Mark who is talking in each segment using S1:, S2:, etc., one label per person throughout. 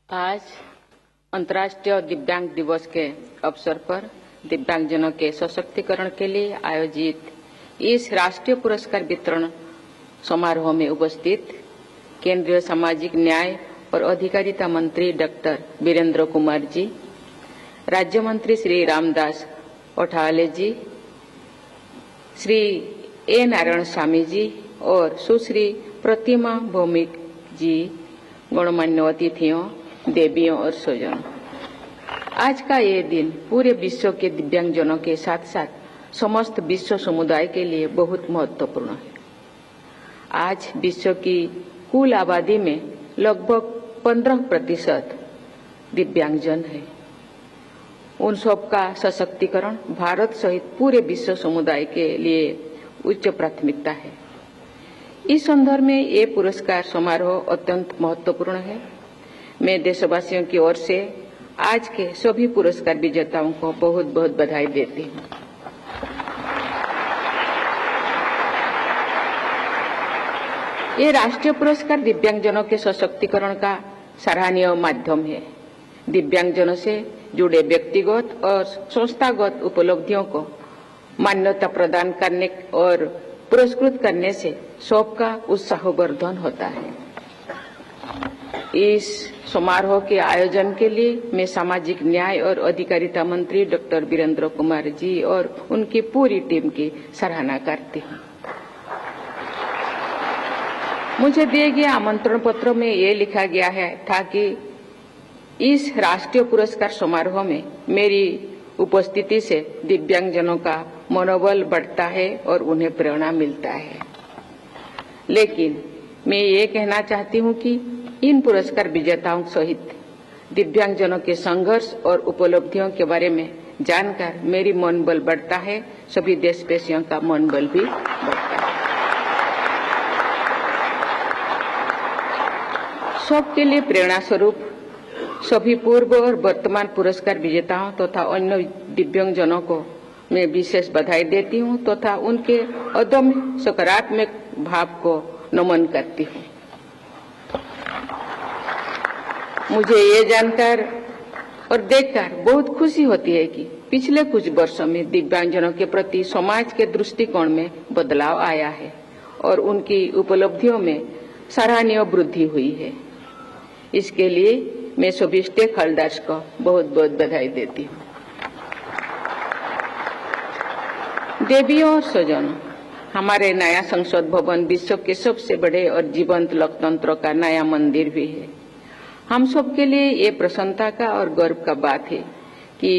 S1: आज अंतर्राष्ट्रीय दिव्यांग दिवस के अवसर पर दिव्यांगजनों के सशक्तिकरण के लिए आयोजित इस राष्ट्रीय पुरस्कार वितरण समारोह में उपस्थित केंद्रीय सामाजिक न्याय और अधिकारिता मंत्री डॉक्टर वीरेंद्र कुमार जी, राज्य मंत्री श्री रामदास अठावले जी, श्री ए नारायण स्वामी जी और सुश्री प्रतिमा भौमिक जी, गणमान्य अतिथियों, देवियों और स्वजनों, आज का ये दिन पूरे विश्व के दिव्यांगजनों के साथ साथ समस्त विश्व समुदाय के लिए बहुत महत्वपूर्ण है। आज विश्व की कुल आबादी में लगभग 15% दिव्यांगजन है। उन सबका सशक्तिकरण भारत सहित पूरे विश्व समुदाय के लिए उच्च प्राथमिकता है। इस संदर्भ में ये पुरस्कार समारोह अत्यंत महत्वपूर्ण है। मैं देशवासियों की ओर से आज के सभी पुरस्कार विजेताओं को बहुत बहुत बधाई देती हूँ। ये राष्ट्रीय पुरस्कार दिव्यांगजनों के सशक्तिकरण का सराहनीय माध्यम है। दिव्यांगजनों से जुड़े व्यक्तिगत और संस्थागत उपलब्धियों को मान्यता प्रदान करने और पुरस्कृत करने से सबका उत्साहवर्धन होता है। इस समारोह के आयोजन के लिए मैं सामाजिक न्याय और अधिकारिता मंत्री डॉक्टर वीरेंद्र कुमार जी और उनकी पूरी टीम की सराहना करती हूँ। मुझे दिए गए आमंत्रण पत्र में ये लिखा गया है था कि इस राष्ट्रीय पुरस्कार समारोह में मेरी उपस्थिति से दिव्यांगजनों का मनोबल बढ़ता है और उन्हें प्रेरणा मिलता है। लेकिन मैं ये कहना चाहती हूँ कि इन पुरस्कार विजेताओं सहित दिव्यांगजनों के संघर्ष और उपलब्धियों के बारे में जानकर मेरी मनोबल बढ़ता है, सभी देशवासियों का मनोबल भी बढ़ता है। सबके लिए प्रेरणा स्वरूप सभी पूर्व और वर्तमान पुरस्कार विजेताओं तथा अन्य दिव्यांगजनों को मैं विशेष बधाई देती हूँ तथा उनके अदम्य सकारात्मक भाव को नमन करती हूँ। मुझे ये जानकर और देखकर बहुत खुशी होती है कि पिछले कुछ वर्षों में दिव्यांगजनों के प्रति समाज के दृष्टिकोण में बदलाव आया है और उनकी उपलब्धियों में सराहनीय वृद्धि हुई है। इसके लिए मैं सभी स्टेक होल्डर्स को बहुत बहुत बधाई देती हूँ। देवियों और स्वजनों, हमारे नया संसद भवन विश्व के सबसे बड़े और जीवंत लोकतंत्र का नया मंदिर भी है। हम सब के लिए ये प्रसन्नता का और गर्व का बात है कि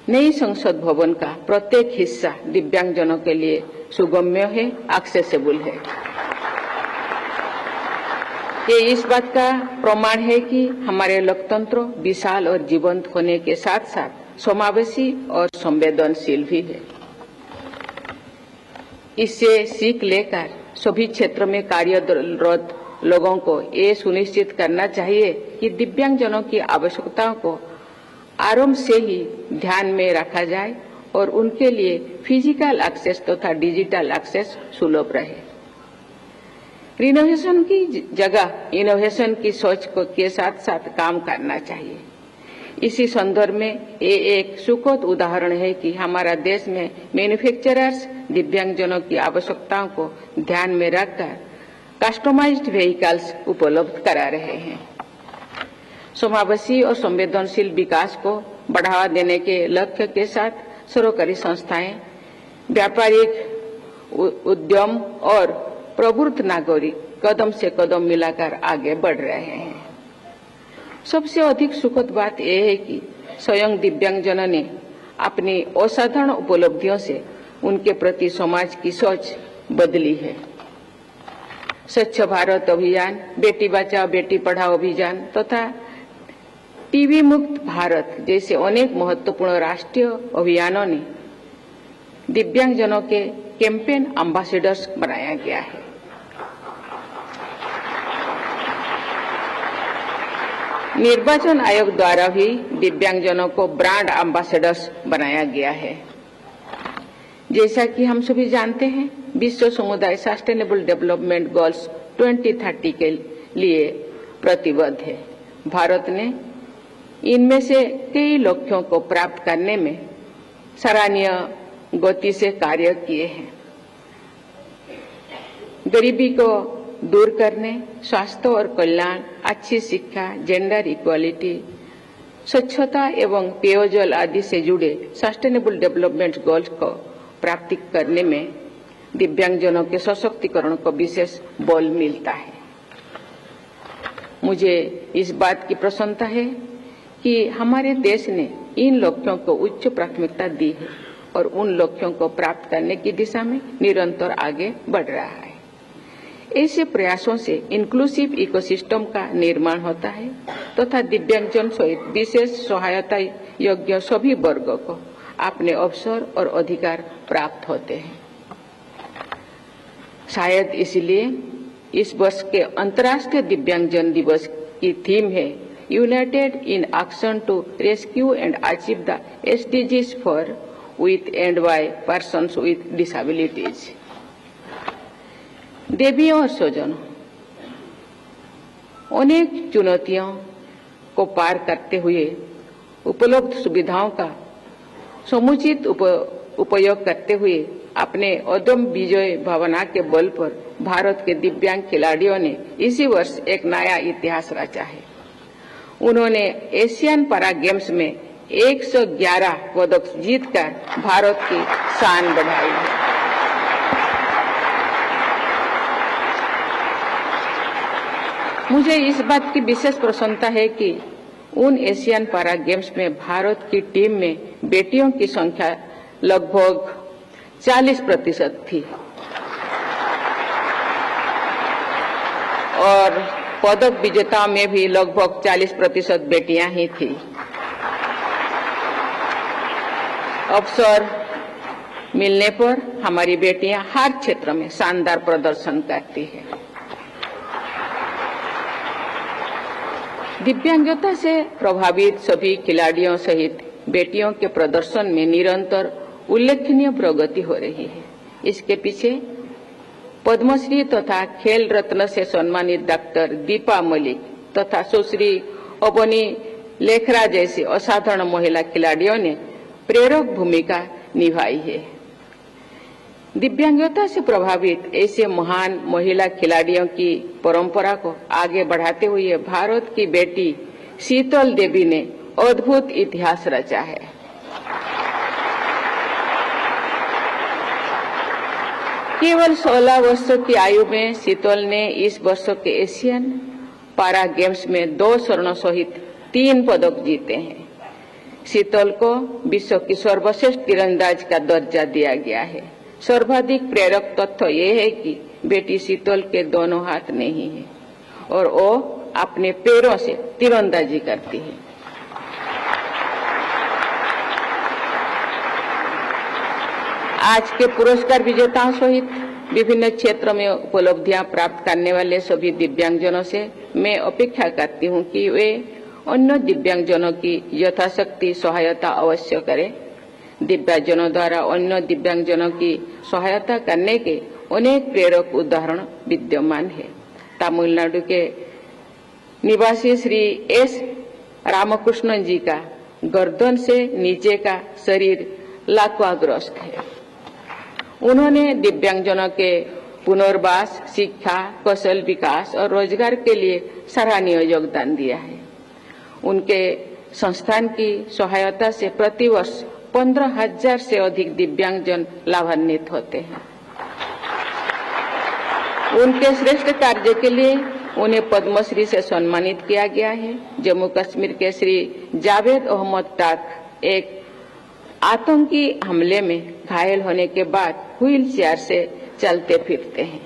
S1: नई संसद भवन का प्रत्येक हिस्सा दिव्यांगजनों के लिए सुगम्य है, एक्सेसिबल है। ये इस बात का प्रमाण है कि हमारे लोकतंत्र विशाल और जीवंत होने के साथ साथ समावेशी और संवेदनशील भी है। इससे सीख लेकर सभी क्षेत्र में कार्यरत लोगों को ये सुनिश्चित करना चाहिए कि दिव्यांगजनों की आवश्यकताओं को आरंभ से ही ध्यान में रखा जाए और उनके लिए फिजिकल एक्सेस तथा डिजिटल एक्सेस सुलभ रहे। रिनोवेशन की जगह इनोवेशन की सोच के साथ साथ काम करना चाहिए। इसी संदर्भ में ये एक सुखद उदाहरण है कि हमारा देश में मैन्युफैक्चरर्स दिव्यांगजनों की आवश्यकताओं को ध्यान में रखकर कस्टमाइज्ड व्हीकल्स उपलब्ध करा रहे हैं। समावेशी और संवेदनशील विकास को बढ़ावा देने के लक्ष्य के साथ सरकारी संस्थाएं, व्यापारिक उद्यम और प्रबुद्ध नागरिक कदम से कदम मिलाकर आगे बढ़ रहे हैं। सबसे अधिक सुखद बात यह है कि स्वयं दिव्यांगजनों ने अपनी असाधारण उपलब्धियों से उनके प्रति समाज की सोच बदली है। स्वच्छ भारत अभियान, बेटी बचाओ बेटी पढ़ाओ अभियान तथा टीबी मुक्त भारत जैसे अनेक महत्वपूर्ण राष्ट्रीय अभियानों ने दिव्यांगजनों के कैंपेन एम्बेसडर्स बनाया गया है। निर्वाचन आयोग द्वारा भी दिव्यांगजनों को ब्रांड एम्बेसडर्स बनाया गया है। जैसा कि हम सभी जानते हैं, विश्व समुदाय सस्टेनेबल डेवलपमेंट गोल्स 2030 के लिए प्रतिबद्ध है भारत ने इनमें से कई लक्ष्यों को प्राप्त करने में सराहनीय गति से कार्य किए हैं। गरीबी को दूर करने, स्वास्थ्य और कल्याण, अच्छी शिक्षा, जेंडर इक्वालिटी, स्वच्छता एवं पेयजल आदि से जुड़े सस्टेनेबल डेवलपमेंट गोल्स को प्राप्त करने में दिव्यांगजनों के सशक्तिकरण को विशेष बल मिलता है। मुझे इस बात की प्रसन्नता है कि हमारे देश ने इन लक्ष्यों को उच्च प्राथमिकता दी है और उन लक्ष्यों को प्राप्त करने की दिशा में निरंतर आगे बढ़ रहा है। ऐसे प्रयासों से इंक्लूसिव इकोसिस्टम का निर्माण होता है तथा दिव्यांगजन सहित विशेष सहायता योग्य सभी वर्गों को अपने अवसर और अधिकार प्राप्त होते हैं। शायद इसलिए इस वर्ष के अंतर्राष्ट्रीय दिव्यांगजन दिवस की थीम है united in action to rescue and achieve the SDGs for with and by persons with disabilities. देवियों और स्वजनों, अनेक चुनौतियों को पार करते हुए उपलब्ध सुविधाओं का समुचित उपयोग करते हुए अपने अदम्य विजय भावना के बल पर भारत के दिव्यांग खिलाड़ियों ने इसी वर्ष एक नया इतिहास रचा है। उन्होंने एशियन पैरा गेम्स में 111 पदक जीतकर भारत की शान बढ़ाई है। मुझे इस बात की विशेष प्रसन्नता है कि उन एशियन पैरा गेम्स में भारत की टीम में बेटियों की संख्या लगभग 40% थी और पदक विजेताओं में भी लगभग 40% बेटियां ही थी। अवसर मिलने पर हमारी बेटियां हर क्षेत्र में शानदार प्रदर्शन करती है। दिव्यांगता से प्रभावित सभी खिलाड़ियों सहित बेटियों के प्रदर्शन में निरंतर उल्लेखनीय प्रगति हो रही है। इसके पीछे पद्मश्री तथा खेल रत्न से सम्मानित डॉक्टर दीपा मलिक तथा सुश्री अबनी लेखरा जैसी असाधारण महिला खिलाड़ियों ने प्रेरक भूमिका निभाई है। दिव्यांगता से प्रभावित ऐसे महान महिला खिलाड़ियों की परंपरा को आगे बढ़ाते हुए भारत की बेटी शीतल देवी ने अद्भुत इतिहास रचा है। केवल 16 वर्षों की आयु में शीतल ने इस वर्ष के एशियन पैरा गेम्स में 2 स्वर्ण सहित 3 पदक जीते हैं। शीतल को विश्व की सर्वश्रेष्ठ तीरंदाज का दर्जा दिया गया है। सर्वाधिक प्रेरक तथ्य ये है कि बेटी शीतल के दोनों हाथ नहीं है और वो अपने पैरों से तीरंदाजी करती है। आज के पुरस्कार विजेताओं सहित विभिन्न क्षेत्रों में उपलब्धियां प्राप्त करने वाले सभी दिव्यांगजनों से मैं अपेक्षा करती हूं कि वे अन्य दिव्यांगजनों की यथाशक्ति सहायता अवश्य करें। दिव्यांगजनों द्वारा अन्य दिव्यांगजनों की सहायता करने के अनेक प्रेरक उदाहरण विद्यमान है। तमिलनाडु के निवासी श्री एस रामकृष्णन जी का गर्दन से नीचे का शरीर लाक्वाग्रस्त है। उन्होंने दिव्यांगजनों के पुनर्वास, शिक्षा, कौशल विकास और रोजगार के लिए सराहनीय योगदान दिया है। उनके संस्थान की सहायता से प्रतिवर्ष 15,000 से अधिक दिव्यांगजन लाभान्वित होते हैं। उनके श्रेष्ठ कार्य के लिए उन्हें पद्मश्री से सम्मानित किया गया है। जम्मू कश्मीर के श्री जावेद अहमद टाक एक आतंकी हमले में घायल होने के बाद व्हील चेयर से चलते फिरते हैं।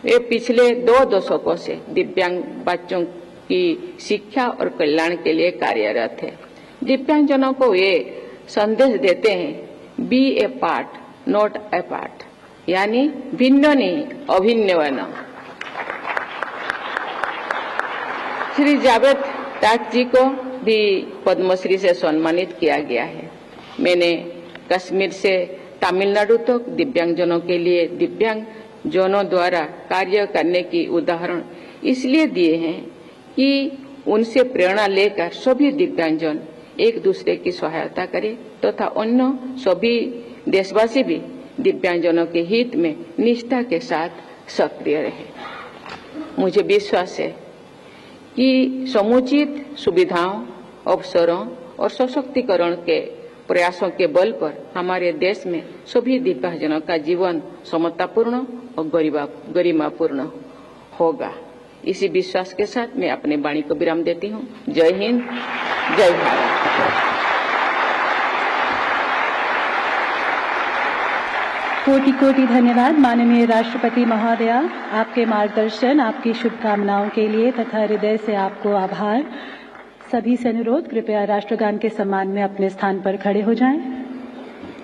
S1: वे पिछले 2 दशकों से दिव्यांग बच्चों की शिक्षा और कल्याण के लिए कार्यरत है। दिव्यांगजनों को वे संदेश देते हैं, be a part not a part, यानी भिन्न नहीं अभिन्न बनो। श्री जावेद टाक जी को भी पद्मश्री से सम्मानित किया गया है। मैंने कश्मीर से तमिलनाडु तक दिव्यांगजनों के लिए दिव्यांगजनों द्वारा कार्य करने की उदाहरण इसलिए दिए हैं कि उनसे प्रेरणा लेकर सभी दिव्यांगजन एक दूसरे की सहायता करें तथा अन्य सभी देशवासी भी दिव्यांगजनों के हित में निष्ठा के साथ सक्रिय रहे। मुझे विश्वास है कि समुचित सुविधाओं, अवसरों और सशक्तिकरण के प्रयासों के बल पर हमारे देश में सभी दिव्यांगजनों का जीवन समतापूर्ण और गरिमापूर्ण होगा। इसी विश्वास के साथ मैं अपने वाणी को विराम देती हूँ। जय हिंद, जय भारत।
S2: कोटि कोटि धन्यवाद माननीय राष्ट्रपति महोदया, आपके मार्गदर्शन, आपकी शुभकामनाओं के लिए तथा हृदय से आपको आभार। सभी से अनुरोध, कृपया राष्ट्रगान के सम्मान में अपने स्थान पर खड़े हो जाएं।